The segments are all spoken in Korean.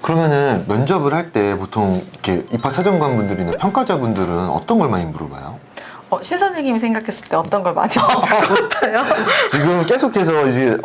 그러면은 면접을 할 때 보통 이렇게 입학사정관분들이나 평가자분들은 어떤 걸 많이 물어봐요? 신 선생님이 생각했을 때 어떤 걸 많이 물어볼 것 같아요? 지금 계속해서 이제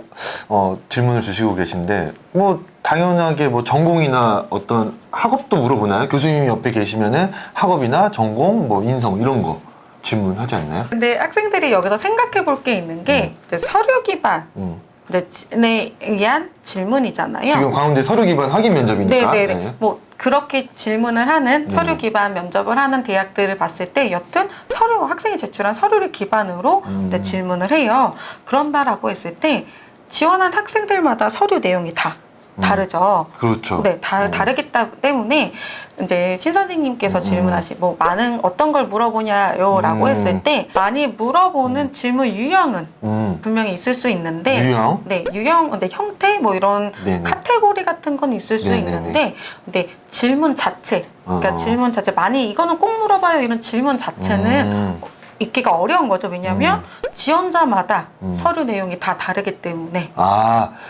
질문을 주시고 계신데 뭐 당연하게 뭐 전공이나 어떤 학업도 물어보나요? 교수님이 옆에 계시면은 학업이나 전공, 뭐 인성 이런 거 질문하지 않나요? 근데 학생들이 여기서 생각해 볼 게 있는 게 이제 서류 기반에 의한 질문이잖아요. 지금 광운대 서류 기반 확인 면접이니까. 네네네. 네. 뭐 그렇게 질문을 하는 네네. 서류 기반 면접을 하는 대학들을 봤을 때 여튼 서류 학생이 제출한 서류를 기반으로 이제 질문을 해요. 그런다라고 했을 때 지원한 학생들마다 서류 내용이 다 다르죠. 그렇죠. 네, 다르기 때문에 이제 신 선생님께서 질문하신 뭐 많은 어떤 걸 물어보냐요라고 했을 때 많이 물어보는 질문 유형은 분명히 있을 수 있는데 유형? 네, 유형, 근데 형태 뭐 이런 네네. 카테고리 같은 건 있을 수 네네네. 있는데 근데 질문 자체, 그러니까 질문 자체 많이 이거는 꼭 물어봐요 이런 질문 자체는 있기가 어려운 거죠. 왜냐하면 지원자마다 서류 내용이 다 다르기 때문에.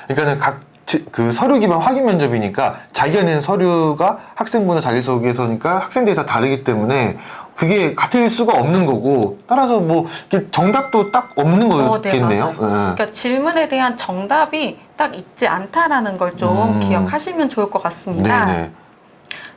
그러니까는 그 서류 기반 확인 면접이니까 자기가 낸 서류가 학생부나 자기소개서니까 학생들이 다 다르기 때문에 그게 같을 수가 없는 거고 따라서 뭐 이렇게 정답도 딱 없는 거겠네요. 네, 맞아요. 그러니까 질문에 대한 정답이 딱 있지 않다라는 걸 좀 기억하시면 좋을 것 같습니다. 네네.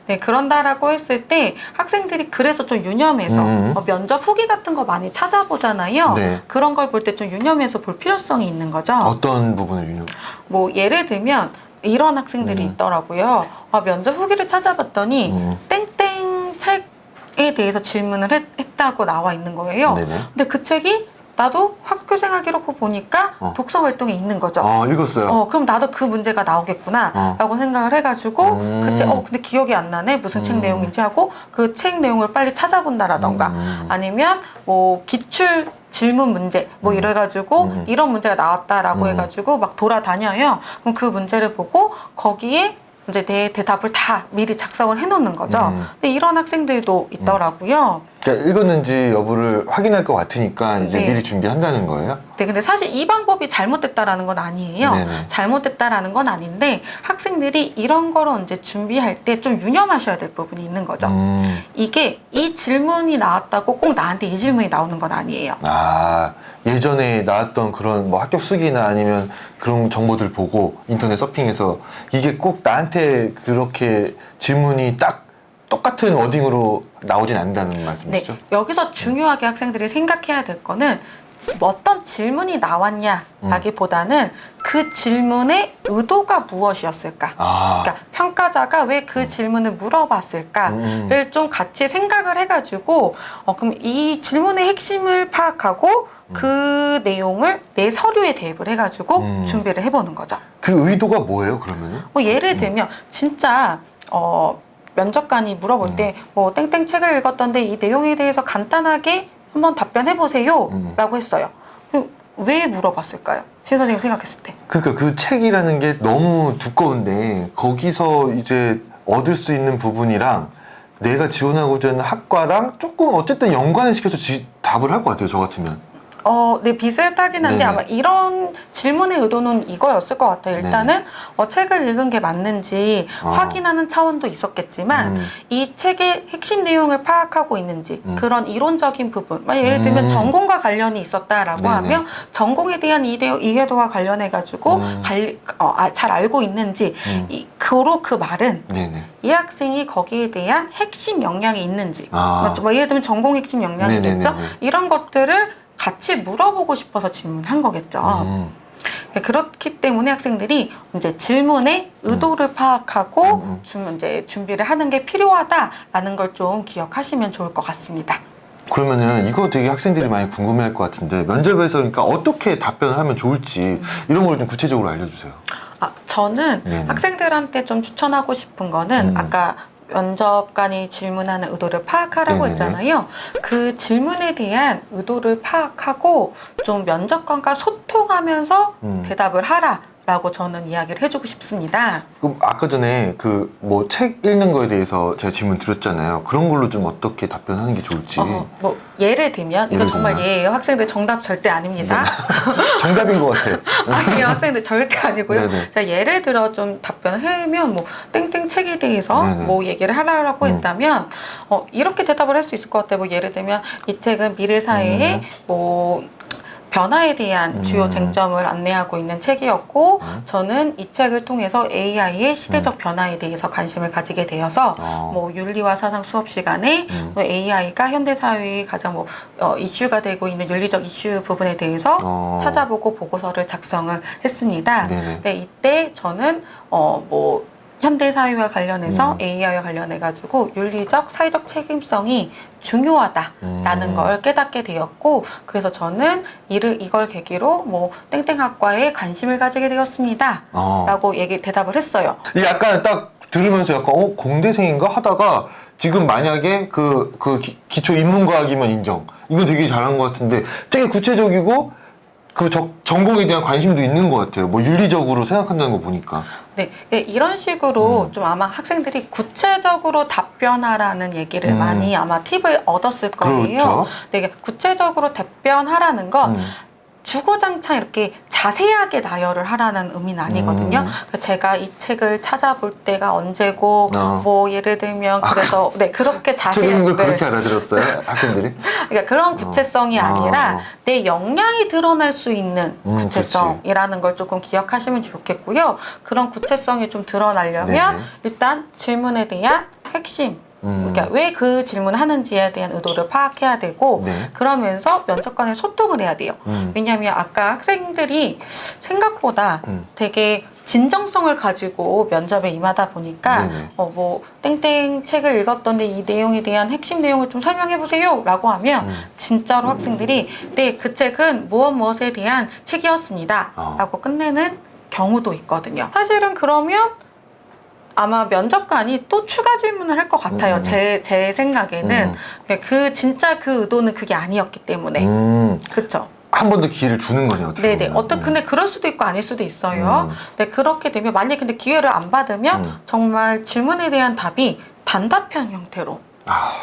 네, 그런다라고 했을 때 학생들이 그래서 좀 유념해서 면접 후기 같은 거 많이 찾아보잖아요. 네. 그런 걸 볼 때 좀 유념해서 볼 필요성이 있는 거죠. 어떤 부분을 유념? 뭐 예를 들면 이런 학생들이 있더라고요. 면접 후기를 찾아봤더니 땡땡 책에 대해서 질문을 했다고 나와 있는 거예요. 네네. 근데 그 책이 나도 학교생활 기록부 보니까 독서 활동에 있는 거죠. 읽었어요. 그럼 나도 그 문제가 나오겠구나 라고 생각을 해가지고 그 책, 근데 기억이 안 나네 무슨 책 내용인지 하고 그 책 내용을 빨리 찾아본다라던가 아니면 뭐 기출 질문 문제 뭐 이래가지고 이런 문제가 나왔다라고 해가지고 막 돌아다녀요. 그럼 그 문제를 보고 거기에 이제 내 대답을 다 미리 작성을 해놓는 거죠. 근데 이런 학생들도 있더라고요. 그러니까 읽었는지 여부를 확인할 것 같으니까 이제 네. 미리 준비한다는 거예요? 네, 근데 사실 이 방법이 잘못됐다라는 건 아니에요. 네네. 잘못됐다라는 건 아닌데 학생들이 이런 거로 이제 준비할 때 좀 유념하셔야 될 부분이 있는 거죠. 이게 이 질문이 나왔다고 꼭 나한테 이 질문이 나오는 건 아니에요. 예전에 나왔던 그런 뭐 합격 수기나 아니면 그런 정보들 보고 인터넷 서핑해서 이게 꼭 나한테 그렇게 질문이 딱 똑같은 워딩으로 나오진 않는다는 말씀이시죠? 네, 여기서 중요하게 학생들이 생각해야 될 거는 어떤 질문이 나왔냐라기보다는 그 질문의 의도가 무엇이었을까? 그러니까 평가자가 왜 그 질문을 물어봤을까를 좀 같이 생각을 해가지고 그럼 이 질문의 핵심을 파악하고 그 내용을 내 서류에 대입을 해가지고 준비를 해보는 거죠. 그 의도가 뭐예요, 그러면은? 뭐 예를 들면 진짜 면접관이 물어볼 때 뭐 땡땡 책을 읽었던데 이 내용에 대해서 간단하게 한번 답변해 보세요 라고 했어요. 왜 물어봤을까요? 신 선생님 생각했을 때. 그러니까 그 책이라는 게 너무 두꺼운데 거기서 이제 얻을 수 있는 부분이랑 내가 지원하고자 하는 학과랑 조금 어쨌든 연관을 시켜서 답을 할 것 같아요, 저 같으면. 네, 비슷하긴 한데 네네. 아마 이런 질문의 의도는 이거였을 것 같아요. 일단은 책을 읽은 게 맞는지 확인하는 차원도 있었겠지만 이 책의 핵심 내용을 파악하고 있는지 그런 이론적인 부분, 예를 들면 전공과 관련이 있었다라고 네네. 하면 전공에 대한 이해도와 관련해가지고 잘 알고 있는지 그로 그 말은 네네. 이 학생이 거기에 대한 핵심 역량이 있는지 예를 들면 전공 핵심 역량이겠죠? 네네네네. 이런 것들을 같이 물어보고 싶어서 질문한 거겠죠. 그렇기 때문에 학생들이 이제 질문의 의도를 파악하고 이제 준비를 하는 게 필요하다라는 걸 좀 기억하시면 좋을 것 같습니다. 그러면은 이거 되게 학생들이 많이 궁금해할 것 같은데 면접에서 그러니까 어떻게 답변을 하면 좋을지 이런 걸 좀 구체적으로 알려주세요. 저는 네네. 학생들한테 좀 추천하고 싶은 거는 아까 면접관이 질문하는 의도를 파악하라고 네네네. 했잖아요. 그 질문에 대한 의도를 파악하고 좀 면접관과 소통하면서 대답을 하라 라고 저는 이야기를 해주고 싶습니다. 그럼 아까 전에 그 뭐 책 읽는 거에 대해서 제가 질문 드렸잖아요. 그런 걸로 좀 어떻게 답변하는 게 좋을지. 뭐 예를 들면 이거 예를 정말 들면? 예예요. 학생들 정답 절대 아닙니다. 정답인 것 같아. 아니요, 학생들 절대 아니고요. 네네. 자, 예를 들어 좀 답변을 하면 뭐 땡땡 책에 대해서 네네. 뭐 얘기를 하라고 했다면 이렇게 대답을 할 수 있을 것 같아요. 뭐 예를 들면 이 책은 미래 사회의 뭐 변화에 대한 주요 쟁점을 안내하고 있는 책이었고 저는 이 책을 통해서 AI의 시대적 변화에 대해서 관심을 가지게 되어서 뭐 윤리와 사상 수업 시간에 뭐 AI가 현대 사회의 가장 뭐 이슈가 되고 있는 윤리적 이슈 부분에 대해서 찾아보고 보고서를 작성을 했습니다. 네네. 네, 이때 저는 뭐 현대 사회와 관련해서 AI와 관련해 가지고 윤리적 사회적 책임성이 중요하다라는 걸 깨닫게 되었고 그래서 저는 이걸 계기로 뭐 땡땡학과에 관심을 가지게 되었습니다라고 대답을 했어요. 이게 약간 딱 들으면서 약간 공대생인가 하다가 지금 만약에 기초 인문과학이면 인정. 이건 되게 잘한 것 같은데 되게 구체적이고 그 전공에 대한 관심도 있는 것 같아요. 뭐 윤리적으로 생각한다는 거 보니까. 네, 이런 식으로 좀 아마 학생들이 구체적으로 답변하라는 얘기를 많이 아마 팁을 얻었을 거예요. 그렇죠. 네, 구체적으로 답변하라는 건 주구장창 이렇게 자세하게 나열을 하라는 의미는 아니거든요. 그래서 제가 이 책을 찾아볼 때가 언제고, 뭐 예를 들면 그래서 네 그렇게 구체적인 걸 자세하게 그렇게 알아들었어요, 학생들이? 그러니까 그런 구체성이 아니라 내 역량이 드러날 수 있는 구체성이라는 걸 조금 기억하시면 좋겠고요. 그런 구체성이 좀 드러나려면 네네. 일단 질문에 대한 핵심 그러니까 왜 그 질문을 하는지에 대한 의도를 파악해야 되고 네. 그러면서 면접관에 소통을 해야 돼요. 왜냐하면 아까 학생들이 생각보다 되게 진정성을 가지고 면접에 임하다 보니까 뭐 땡땡 책을 읽었던데 이 내용에 대한 핵심 내용을 좀 설명해 보세요 라고 하면 진짜로 학생들이 네, 그 책은 무엇에 대한 책이었습니다 라고 끝내는 경우도 있거든요. 사실은 그러면 아마 면접관이 또 추가 질문을 할 것 같아요. 제 생각에는 진짜 그 의도는 그게 아니었기 때문에 그렇죠. 한 번 더 기회를 주는 거네요. 네네. 근데 그럴 수도 있고 아닐 수도 있어요. 네, 그렇게 되면 만약에 근데 기회를 안 받으면 정말 질문에 대한 답이 단답형 형태로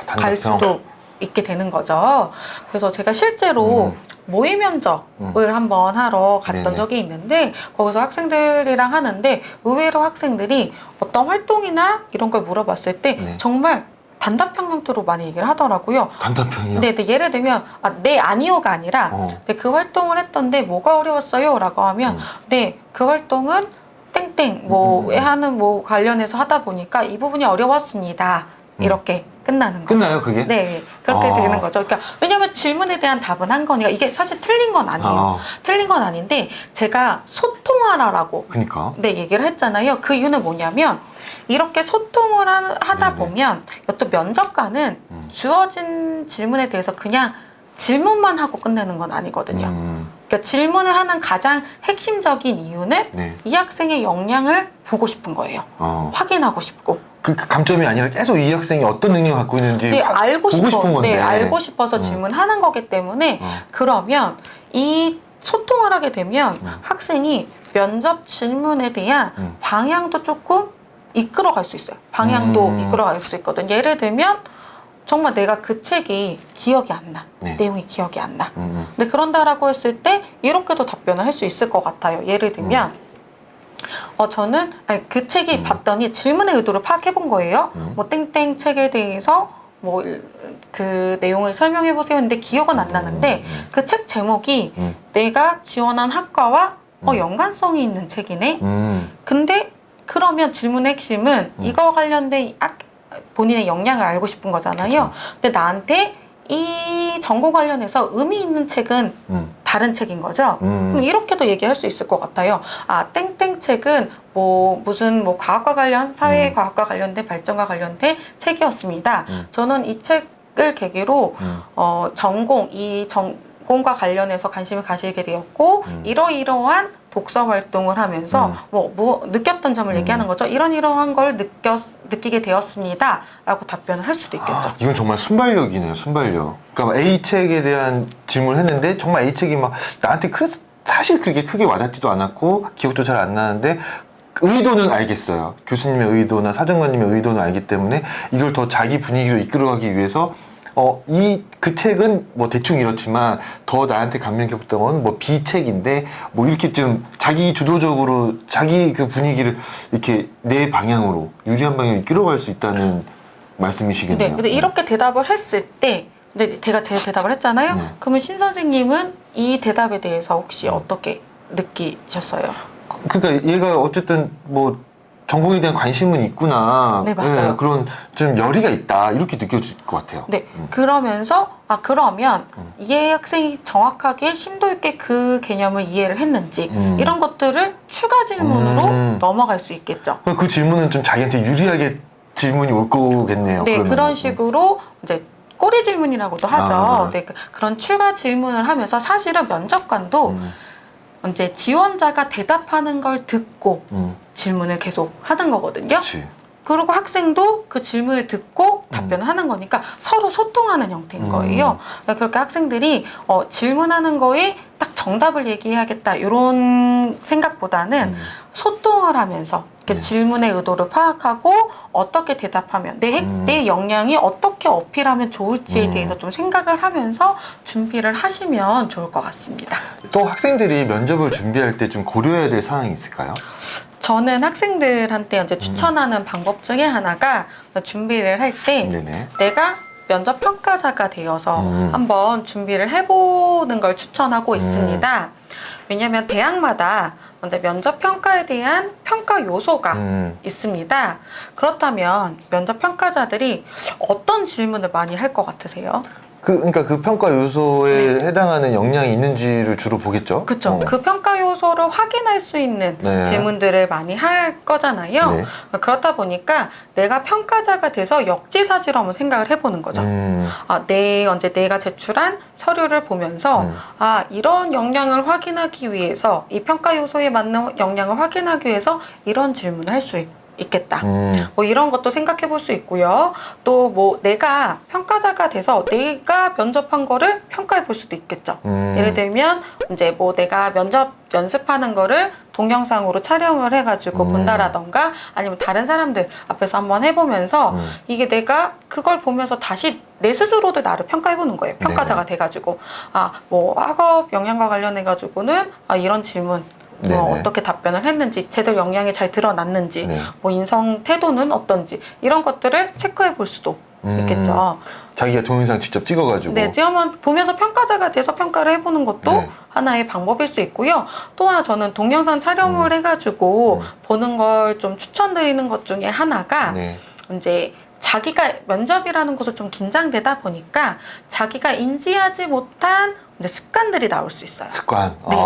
갈 수도 있게 되는 거죠. 그래서 제가 실제로 모의 면접을 한번 하러 갔던 네네. 적이 있는데 거기서 학생들이랑 하는데 의외로 학생들이 어떤 활동이나 이런 걸 물어봤을 때 정말 단답형 형태로 많이 얘기를 하더라고요. 단답형이요? 네, 예를 들면 네, 아니요가 아니라 네, 그 활동을 했던데 뭐가 어려웠어요? 라고 하면 네, 그 활동은 땡땡 뭐에 하는 뭐 관련해서 하다 보니까 이 부분이 어려웠습니다. 이렇게 끝나는 거죠. 끝나요, 그게? 네, 그렇게 되는 거죠. 그러니까 왜냐하면 질문에 대한 답은 한 거니까 이게 사실 틀린 건 아니에요. 틀린 건 아닌데 제가 소통하라라고 그러니까. 네, 얘기를 했잖아요. 그 이유는 뭐냐면 이렇게 소통을 하다 보면 또 면접관은 주어진 질문에 대해서 그냥 질문만 하고 끝내는 건 아니거든요. 그러니까 질문을 하는 가장 핵심적인 이유는 이 학생의 역량을 보고 싶은 거예요. 확인하고 싶고. 그 감점이 아니라 계속 이 학생이 어떤 능력을 갖고 있는지 알고 보고 싶은 건데. 네, 알고 싶어서 질문하는 거기 때문에 그러면 이 소통을 하게 되면 학생이 면접 질문에 대한 방향도 조금 이끌어갈 수 있어요. 방향도 이끌어갈 수 있거든. 예를 들면 정말 내가 그 책이 기억이 안 나. 내용이 기억이 안 나. 근데 그런다라고 했을 때 이렇게도 답변을 할 수 있을 것 같아요. 예를 들면 저는 그 책이 봤더니 질문의 의도를 파악해 본 거예요. 뭐 땡땡 책에 대해서 뭐 그 내용을 설명해 보세요. 근데 기억은 안 나는데 그 책 제목이 내가 지원한 학과와 연관성이 있는 책이네. 근데 그러면 질문의 핵심은 이거 관련된 본인의 역량을 알고 싶은 거잖아요. 근데 나한테 이 전공 관련해서 의미 있는 책은 다른 책인 거죠. 그럼 이렇게도 얘기할 수 있을 것 같아요. 땡땡 책은 무슨 과학과 관련, 사회과학과 관련된 발전과 관련된 책이었습니다. 저는 이 책을 계기로 전공과 관련해서 관심을 가지게 되었고 이러이러한 독서 활동을 하면서 느꼈던 점을 얘기하는 거죠. 이러한 걸 느끼게 되었습니다. 라고 답변을 할 수도 있겠죠. 이건 정말 순발력이네요, 순발력. 그러니까 A 책에 대한 질문을 했는데 정말 A 책이 막 나한테 사실 그렇게 크게 와닿지도 않았고 기억도 잘 안 나는데 의도는 알겠어요. 교수님의 의도나 사정관님의 의도는 알기 때문에 이걸 더 자기 분위기로 이끌어가기 위해서 그 책은 뭐 대충 이렇지만 더 나한테 감명 깊었던 건 뭐 B책인데 뭐 이렇게 좀 자기 주도적으로 자기 그 분위기를 이렇게 내 방향으로 유리한 방향으로 이끌어갈 수 있다는 말씀이시겠네요. 네, 근데 이렇게 대답을 했을 때, 근데 제가 제 대답을 했잖아요. 네. 그러면 신 선생님은 이 대답에 대해서 혹시 어떻게 느끼셨어요? 그러니까 얘가 어쨌든 뭐 전공에 대한 관심은 있구나. 네, 맞아요. 예, 그런 좀 열의가 있다 이렇게 느껴질 것 같아요. 네, 그러면서 그러면 이 학생이 정확하게 심도 있게 그 개념을 이해를 했는지 이런 것들을 추가 질문으로 넘어갈 수 있겠죠. 그 질문은 좀 자기한테 유리하게 질문이 올 거겠네요. 네, 그러면은. 그런 식으로 이제 꼬리 질문이라고도 하죠. 네. 네, 그런 추가 질문을 하면서 사실은 면접관도 이제 지원자가 대답하는 걸 듣고 질문을 계속 하는 거거든요. 그렇지. 그리고 학생도 그 질문을 듣고 답변을 하는 거니까 서로 소통하는 형태인 거예요. 그러니까 그렇게 학생들이 질문하는 거에 딱 정답을 얘기해야겠다 이런 생각보다는 소통을 하면서 이렇게 네. 질문의 의도를 파악하고 어떻게 대답하면 내 역량이 어떻게 어필하면 좋을지에 대해서 좀 생각을 하면서 준비를 하시면 좋을 것 같습니다. 또 학생들이 면접을 준비할 때 좀 고려해야 될 사항이 있을까요? 저는 학생들한테 이제 추천하는 방법 중에 하나가 준비를 할 때 네네. 내가 면접 평가자가 되어서 한번 준비를 해보는 걸 추천하고 있습니다. 왜냐하면 대학마다 먼저 면접 평가에 대한 평가 요소가 있습니다. 그렇다면 면접 평가자들이 어떤 질문을 많이 할 것 같으세요? 그러니까 그 평가 요소에 해당하는 역량이 있는지를 주로 보겠죠. 그렇죠. 그 평가 요소를 확인할 수 있는 네. 질문들을 많이 할 거잖아요. 네. 그렇다 보니까 내가 평가자가 돼서 역지사지로 한번 생각을 해보는 거죠. 내가 제출한 서류를 보면서 이런 역량을 확인하기 위해서 이 평가 요소에 맞는 역량을 확인하기 위해서 이런 질문을 할 수 있겠다. 뭐 이런 것도 생각해 볼 수 있고요. 또 뭐 내가 평가자가 돼서 내가 면접한 거를 평가해 볼 수도 있겠죠. 예를 들면 이제 뭐 내가 면접 연습하는 거를 동영상으로 촬영을 해가지고 본다라던가 아니면 다른 사람들 앞에서 한번 해보면서 이게 내가 그걸 보면서 다시 내 스스로도 나를 평가해 보는 거예요. 평가자가 돼가지고 뭐 학업 역량과 관련해 가지고는 이런 질문 어떻게 답변을 했는지, 제대로 역량이 잘 드러났는지, 네. 뭐 인성 태도는 어떤지 이런 것들을 체크해 볼 수도 있겠죠. 자기가 동영상 직접 찍어가지고. 네, 지금 보면서 평가자가 돼서 평가를 해보는 것도 네. 하나의 방법일 수 있고요. 또 하나 저는 동영상 촬영을 해가지고 보는 걸 좀 추천드리는 것 중에 하나가 네. 이제 자기가 면접이라는 곳을 좀 긴장되다 보니까 자기가 인지하지 못한 이제 습관들이 나올 수 있어요. 습관. 네.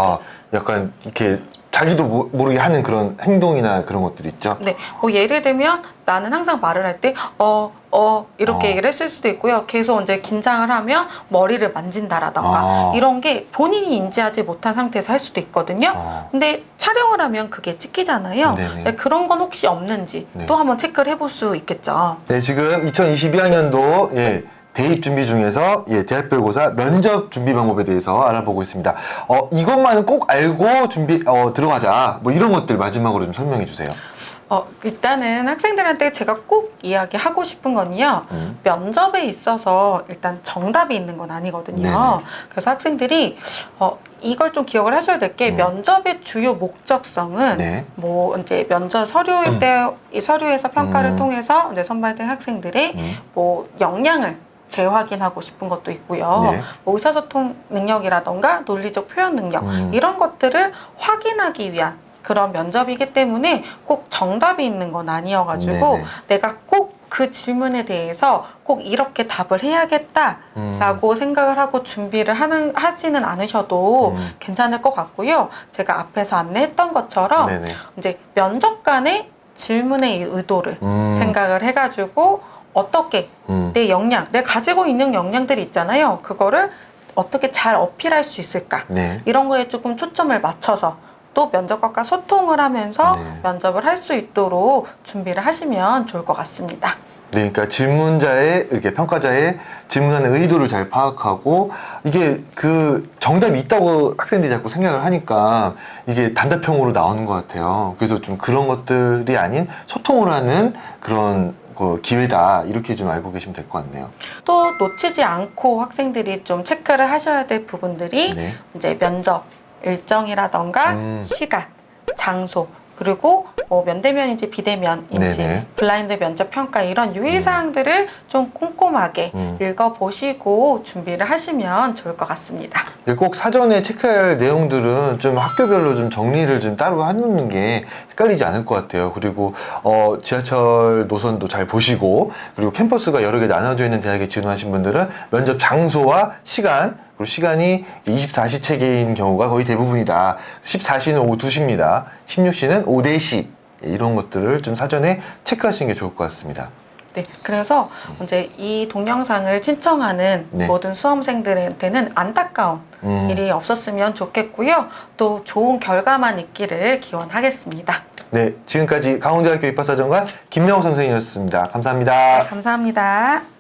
약간 이렇게 자기도 모르게 하는 그런 행동이나 그런 것들이 있죠. 네, 뭐 예를 들면 나는 항상 말을 할 때 이렇게 얘기를 했을 수도 있고요. 계속 이제 긴장을 하면 머리를 만진다라던가 이런 게 본인이 인지하지 못한 상태에서 할 수도 있거든요. 근데 촬영을 하면 그게 찍히잖아요. 네, 그런 건 혹시 없는지 또 한번 체크를 해볼 수 있겠죠. 네, 지금 2022학년도 대입 준비 중에서 대학별고사 면접 준비 방법에 대해서 알아보고 있습니다. 이것만은 꼭 알고 들어가자. 뭐 이런 것들 마지막으로 좀 설명해 주세요. 일단은 학생들한테 제가 꼭 이야기하고 싶은 건요. 면접에 있어서 일단 정답이 있는 건 아니거든요. 네네. 그래서 학생들이 이걸 좀 기억을 하셔야 될 게 면접의 주요 목적성은 뭐 이제 면접 서류일 때 이 서류에서 평가를 통해서 이제 선발된 학생들의 뭐 역량을 재확인하고 싶은 것도 있고요. 뭐 의사소통 능력이라던가 논리적 표현 능력 이런 것들을 확인하기 위한 그런 면접이기 때문에 꼭 정답이 있는 건 아니어가지고 내가 꼭 그 질문에 대해서 꼭 이렇게 답을 해야겠다라고 생각을 하고 준비를 하지는 않으셔도 괜찮을 것 같고요. 제가 앞에서 안내했던 것처럼 이제 면접관의 질문의 의도를 생각을 해가지고 어떻게 내 역량, 내가 가지고 있는 역량들이 있잖아요. 그거를 어떻게 잘 어필할 수 있을까? 이런 거에 조금 초점을 맞춰서 또 면접관과 소통을 하면서 면접을 할 수 있도록 준비를 하시면 좋을 것 같습니다. 네, 그러니까 질문자의 이렇게 평가자의 질문하는 의도를 잘 파악하고 이게 그 정답이 있다고 학생들이 자꾸 생각을 하니까 이게 단답형으로 나오는 것 같아요. 그래서 좀 그런 것들이 아닌 소통을 하는 그런 그 기회다 이렇게 좀 알고 계시면 될 것 같네요. 또 놓치지 않고 학생들이 좀 체크를 하셔야 될 부분들이 네. 이제 면접 일정이라던가 시간, 장소, 그리고 뭐 면대면인지 비대면인지 네네. 블라인드 면접 평가 이런 유의사항들을 좀 꼼꼼하게 읽어보시고 준비를 하시면 좋을 것 같습니다. 꼭 사전에 체크할 내용들은 좀 학교별로 좀 정리를 좀 따로 해놓는 게 헷갈리지 않을 것 같아요. 그리고 지하철 노선도 잘 보시고 그리고 캠퍼스가 여러 개 나눠져 있는 대학에 지원하신 분들은 면접 장소와 시간 그리고 시간이 24시 체계인 경우가 거의 대부분이다. 14시는 오후 2시입니다. 16시는 오후 4시 이런 것들을 좀 사전에 체크하시는 게 좋을 것 같습니다. 네, 그래서 이제 이 동영상을 신청하는 네. 모든 수험생들한테는 안타까운 일이 없었으면 좋겠고요. 또 좋은 결과만 있기를 기원하겠습니다. 네, 지금까지 강원대학교 입학사정관 김명호 선생님이었습니다. 감사합니다. 네, 감사합니다.